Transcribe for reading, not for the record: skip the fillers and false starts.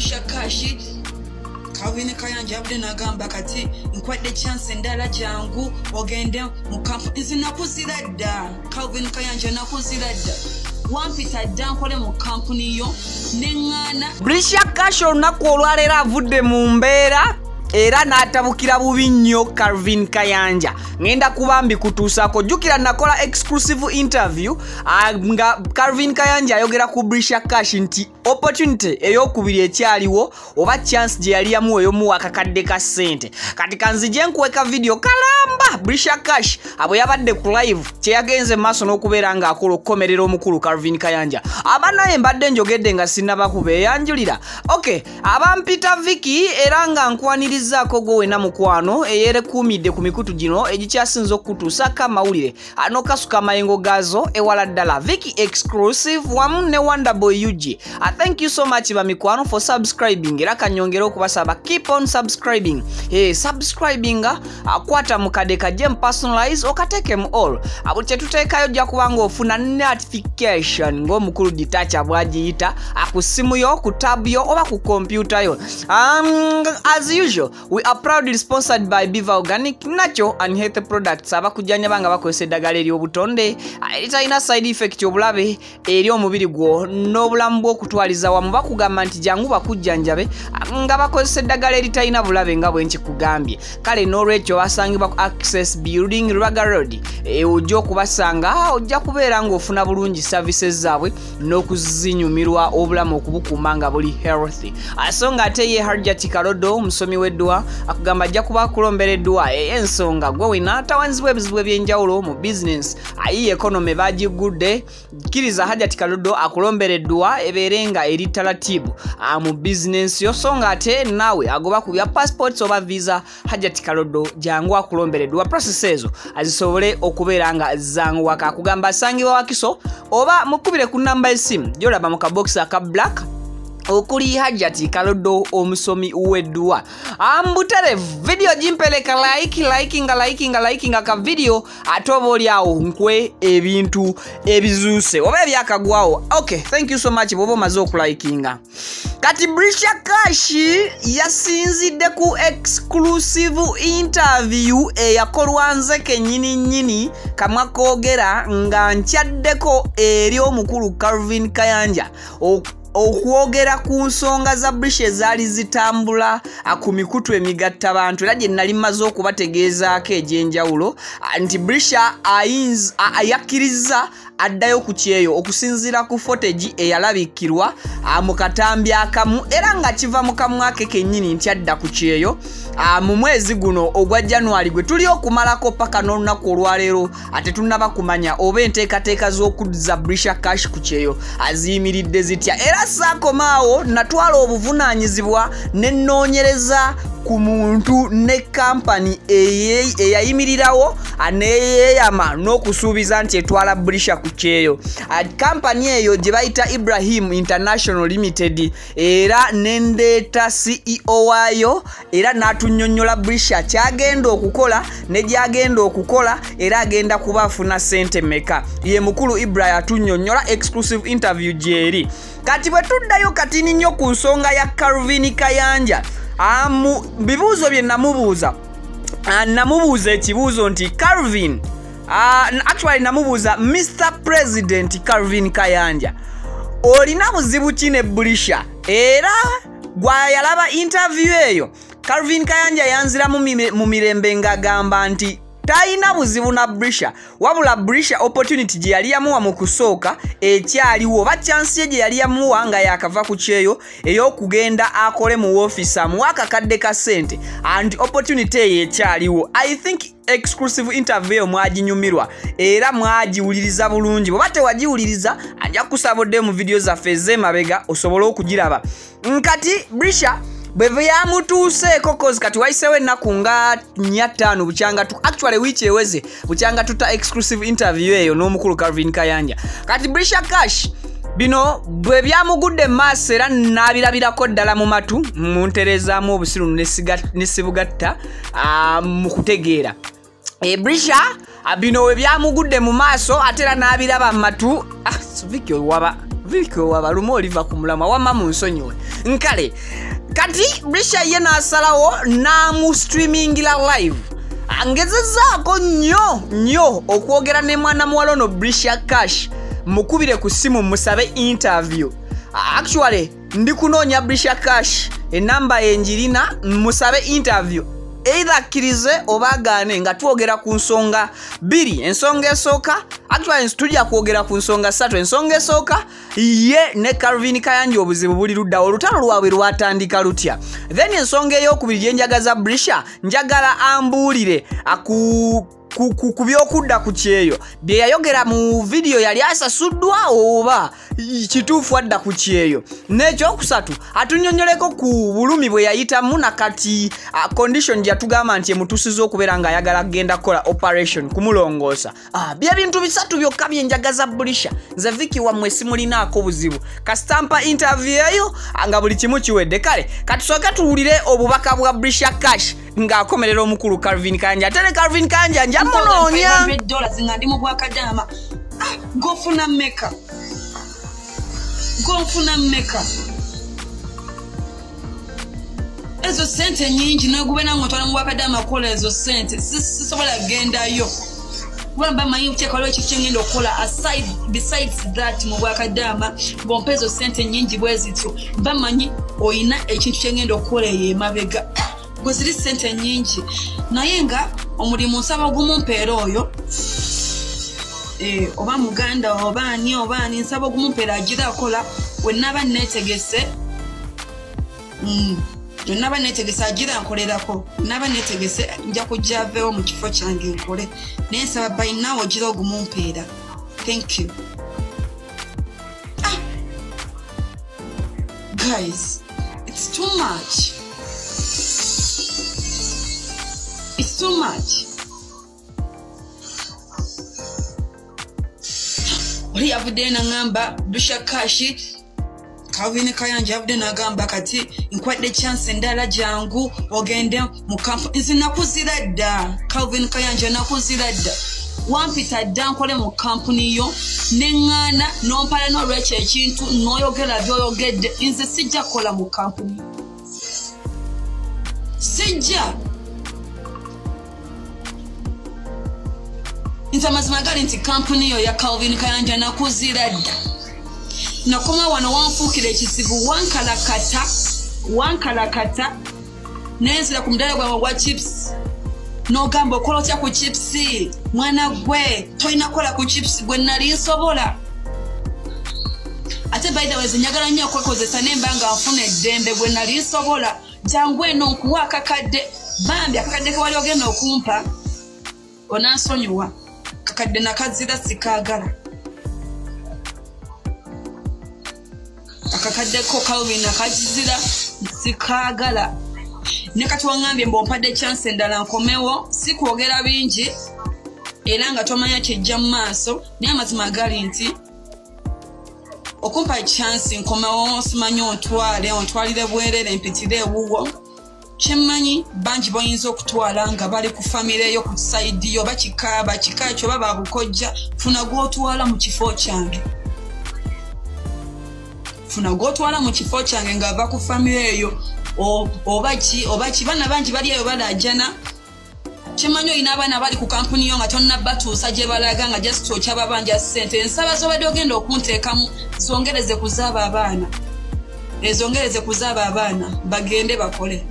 Brisher Kash Kayanja abde nagamba kati nkwadde chance ndala jangu ogende mu kampu nzinakuzira dda Kayanja nakuzira dda wampita dda nkole mu kampuni yo nengana Brisher Kash olunaku olwaleero avudde mu mbeera era n'atabukira bubi nnyo Kayanja ngenda kubambi kutuusako jjukira nakola exclusive interview nga Kayanja ayogera ku Brisher Kash nti opportunity ey'okubiri ekyaliwo oba chance gye yali yamuwa ey'omuwa akakadde ka ssente kati kanzije nkuweka video kalamba Brisher Kash abwe yabadde ku live kye yagenze maaso n'okubeera ng'akola okukomerera omukulu Kayanja abanaye mbadde njogedde nga sinnabakuba eyanjulira okay abampita Vicky era nga nkwanirizaako gwe wena mukwano eyerekumidde ku mikutu gino egikyasinza okutuusako amawulire ano kasuka amayengo gaazo ewala ddala Vicky exclusive wamu ne Wonderboy UG. Thank you so much bamikwano for subscribing era kanyongera okubasaba keep on subscribing subscribing akwata mukade kaje personalize okateke mu all abulche tuteekayo jja kubanga ofuna notification ng'omukulu ditacha bwagiyita akusimu yo ku tab yo oba ku computer yo as usual we are proudly sponsored by Biva Organic Natural and Healthy Products abakujjanya banga bakozesa eddagala ery'obutonde eritalina side effect obulabe eri omubiri gwo n'obulamu bw'okutwaliza wamu bakugamba nti jangu bakujjanjabe nga bakozesa eddagala eritalina bulabe nga bwe nkikugambye kale n'olwekyo basangibwa ku Access Building Rubaga Road ojja okubasanga ojja kubeera ng'ofuna bulungi services zaabwe n'okuzinyumirwa obulamu okubukuuma nga buli healthy so nga ate ye Harjat Kalodo omusomi w'eddwa akugamba ajja kuba akulombereddwa ensonga gwe wina tawanzibwa ebizibu ebyenjawulo mu business ayi economy bagigudde kkiriza Harjat Kalodo akulombereddwa ebeere nga eri talatibu mu business yo so nga ate naawe agoba ku bya passports oba visa Harjat Kalodo jangu akulombereddwa process ezo azisobole okubeera nga zanguwaka akugamba asangibwa Wakiso oba mukubire ku namba y'essimu gyolaba mu kabox aka black okuli Harjat Kalodo omusomi w'eddwa ambutere video jimpeleka liking ka video atoba oli awo nkwe ebintu ebizuuse oba ebyakagwawo okay thank you so much bobo maze okulikinga kati Brisher Kash yasinzidde ku exclusive interview eyakolwa nze kennyini kamwa koogera nga nkyaddeko eri omukulu Kayanja okwogera ku nsonga za Brisher zaali zitambula ku mikutu emigatta abantu era gye nali maze okubategeezaako egy'enjawulo nti Brisher ayakkiriza addayo ku kyeyo okusinziira ku footage eyalabikirwa mu katambi akamu era nga kiva mu kamwa ke kennyini nti adda ku kyeyo mu mwezi guno ogwa January gwe tuli okumalako paka n'olunaku olwaleero ate tunnaba kumanya oba enteekateeka z'okuddiza Brisher Kash ku kyeyo aziyimiridde zitya era saakomaawo natwala obuvunaanyizibwa n'ennoonyereza ku muntu ne kampani eyayimirirawo aneeyeyama n'okusuubiza nti etwala Brisher ku kyeyo kampani eyo gye bayita Ibrahim International Limited era nendeeta CEO waayo era n'atunnyonnyola Brisher kyagenda okukola ne gyagenda okukola era agenda kuba afuna ssente meka ye mukulu Ibrahim atunnyonnyola exclusive interview gyeri kati bwe tuddayo katini nnyo ku nsonga ya Kayanja bibuuzo bye namubuuza ekibuuzo nti actually namubuuza Mr. President Kayanja olina buzibu ki ne Brisher era gwayalaba interview eyo Kayanja yanzira mu mirembe ng'agamba nti talina buzibu na Brisher wabula Brisher opportunity gye yali yamuwa mu kusooka ekyaliwo oba chance ye gye yali yamuwa nga yakava ku kyeyo ey'okugenda akole mu office amuwa akakadde ka ssente and opportunity eyo ekyaliwo I think exclusive interview mwaginyumirwa era mwagiwuliriza bulungi bwe tewagiwuliriza anja kusabodde mu video zaffe ez'emabega osobole okugiraba nkati Brisher bwe byamutuuseeko kozi kati wayiseewo ennaku nga 5 bukyanga actually wiiki eweze bukyanga tuta exclusive interview eyo n'omukulu Kayanja kati Brisher Kash bino bwe byamugudde maaso era n'abirabirako ddala mu matu munterezaamu obusiru nesibugatta mu kutegeera Brisher bino we byamugudde mu maaso ate era n'abiraba mu matu Vicky owaba lumu oliva ku mulamwa wamma mu nsonyiwe nkale kati Brisher ye nasalawo namu streamingira live angezezaako nnyo okwogera ne mwana muwala ono Brisher Kash mukubire ku simu musabe interview. Actually ndi kunoonya Brisher Kash enamba enjirina musabe interview either akkirize oba agaane nga twogera ku nsonga 2. Ensonga esooka actually tujja kwogera ku nsonga 3. Ensonga esooka ye ne Kayanja obuzibu buli ludda olutalo lwabwe lwatandika lutya. Then ensonga ey'okubiri gye njagaza Brisher njagala ambuulire ku byokudda ku kyeyo bye yayogera mu video yali asasuddwa oba kituufu adda ku kyeyo. N'ekyokusatu atunnyonnyoleko ku bulumi bwe yayitamu nakati condition gye yatugamba nti emutuusiza okubeera ng'ayagala kugenda kukola operation kumulongoosa. Bye bintu bisatu byokka bye njagaza Brisher. Nze Viki wammwe simulinaako buzibu kastampa interview eyo nga buli kimu kiwedde. Kale katusooke tuwulire obubaka bwa Brisher Kash ng'akomerera omukulu Kayanja. Ate ne Kayanja nja munoonya $500 nga ndi mu bwakadaama. Gofuna mmeka ezo sente nyingi nogube nange otwala mu bwakadaama kukola ezo sente sisobola gendayo kuba bamanyi uteekalo ekyo kyengenda okukola aside besides that mu bwakadaama ng'ompa ezo sente nyingi bwe zityo bamanyi oyina ekintu kyengenda okukola eyo emabega gwe ziri sente nyingi naye nga omulimu nsaba ogumumpeera oyo oba muganda obaani nsaba ogumumpeera agira akola wenaba netegese agira nkolerako naba netegese nja kujja aveewo mu kifo kyange nkole naye nsaba bayinawo ogira ogumumpeera. Thank you. Guys, it's too much. It's too much. Oli yavudde n'angamba Brisher Kash Kayanja yavudde n'agamba kati nkwadde chance endala jangu ogende mu kampu. Nze nakuzira dda Kayanja nakuzira dda wampita dda nkole mu kampuni yo neŋŋaana n'ompala n'olwekyo ekintu n'oyogera by'oyogedde. Nze sijja kukola mu kampuni sijja. Nze amazima gali nti kampuni yo ya Kayanja nakuzira dda. Nakoma wano wanfuukira ekizibu wankalakata nenzira ku mudala gwawe gwa chips n'ogamba okola otya ku chips. Mwana gwe tolina kola ku chips gwe nali nsobola. Ate by the way njagala nnyo okwekozesa nemba nga nfuna eddembe gwe nali nsobola. Jangu eno nkuwa akakadde bambi akakadde ke wali ogenda okumpa onansonyiwa. Kakadde nakazira sikaagala. Akakaddeko Calvin nakazira sikaagala. Ne kati wangambye mbompadde chance endala nkomewo sikwogera bingi era nga tomanya kijja mu maaso naye amazima gali nti okumpa chance nkomewo simanyi ontwalire bwerere mpitire ewuwo. Kyemmanyi bangi boyinza okutwala nga bali ku famire yo ku side yo kika ekyo baba bukojja funa gwotwala mu kifo kyange. Nga ava ku famire eyo oba ki bana bangi bali eyo balajana. Kyemmanyi olina abaana bali ku kampuni yo nga tonnabatuusa gye balaga nga just okyababanja ssente. Ensaba z'obadde ogenda okunteekamu zongereze kuzaaba abaana bagende bakole.